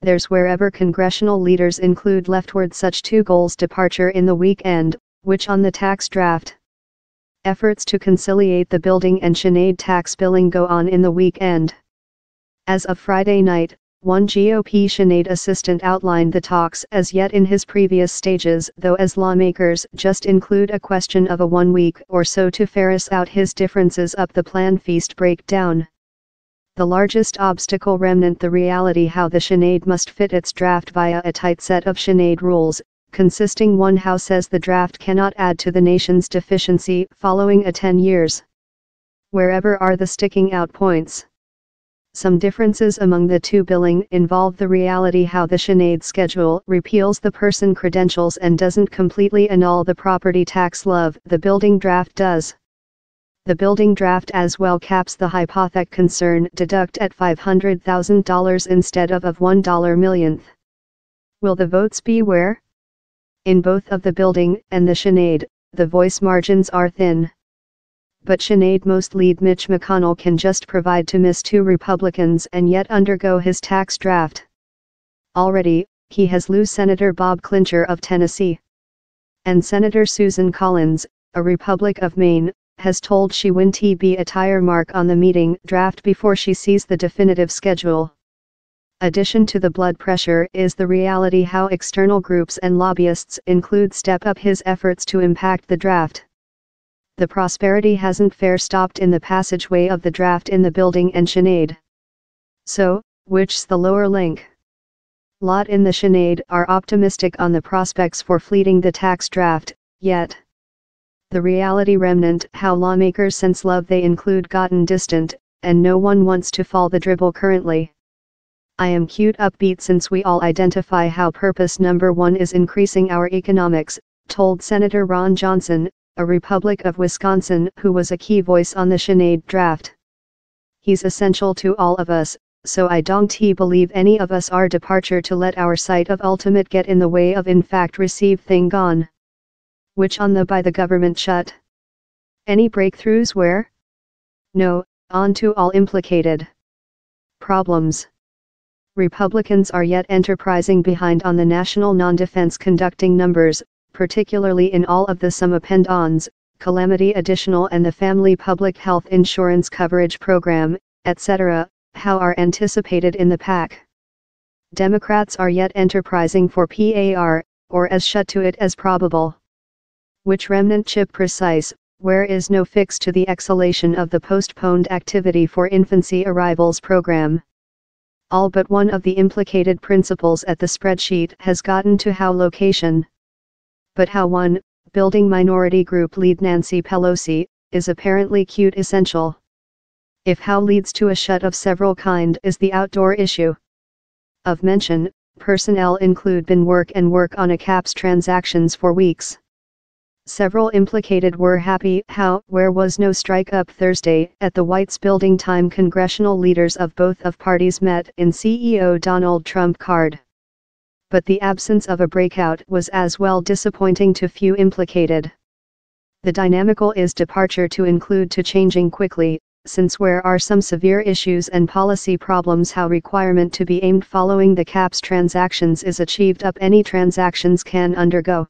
there's wherever congressional leaders include leftward such two goals: departure in the weekend, which on the tax draft. Efforts to conciliate the building and Sinead tax billing go on in the weekend. As of Friday night, one GOP Sinead assistant outlined the talks as yet in his previous stages, though as lawmakers just include a question of a 1 week or so to ferret out his differences up the plan feast breakdown. The largest obstacle remnant the reality how the Sinead must fit its draft via a tight set of Sinead rules, consisting one how says the draft cannot add to the nation's deficiency following a 10 years. Wherever are the sticking out points? Some differences among the two billing involve the reality how the Sinead schedule repeals the person credentials and doesn't completely annul the property tax love the building draft does. The building draft as well caps the hypothec concern deduct at $500,000 instead of $1 millionth. Will the votes be where? In both of the building and the Sinead, the voice margins are thin. But Sinead most lead Mitch McConnell can just provide to miss two Republicans and yet undergo his tax draft. Already, he has lose Senator Bob Clincher of Tennessee. And Senator Susan Collins, a Republic of Maine, has told she won't be a tire mark on the meeting draft before she sees the definitive schedule. Addition to the blood pressure is the reality how external groups and lobbyists include step up his efforts to impact the draft. The prosperity hasn't fair stopped in the passageway of the draft in the building and Sinead. So, which's the lower link? Lot in the Sinead are optimistic on the prospects for fleeting the tax draft, yet. The reality remnant how lawmakers sense love they include gotten distant, and no one wants to fall the dribble currently. I am cute upbeat since we all identify how purpose number one is increasing our economics, told Senator Ron Johnson, a Republic of Wisconsin who was a key voice on the Sinead draft. He's essential to all of us, so I don't believe any of us are departure to let our sight of ultimate get in the way of in fact receive thing gone. Which on the by the government shut? Any breakthroughs where? No, on to all implicated problems. Republicans are yet enterprising behind on the national non-defense conducting numbers, particularly in all of the sum append-ons, calamity additional and the family public health insurance coverage program, etc., how are anticipated in the PAC. Democrats are yet enterprising for PAR, or as shut to it as probable. Which remnant chip precise, where is no fix to the exhalation of the postponed activity for infancy arrivals program. All but one of the implicated principles at the spreadsheet has gotten to how location. But how one, building minority group lead Nancy Pelosi, is apparently cute essential. If how leads to a shut of several kind is the outdoor issue. Of mention, personnel include been work on a caps transactions for weeks. Several implicated were happy how where was no strike up Thursday at the White's building time congressional leaders of both of parties met in CEO Donald Trump card. But the absence of a breakout was as well disappointing to few implicated. The dynamical is departure to include to changing quickly, since where are some severe issues and policy problems how requirement to be aimed following the caps transactions is achieved up any transactions can undergo.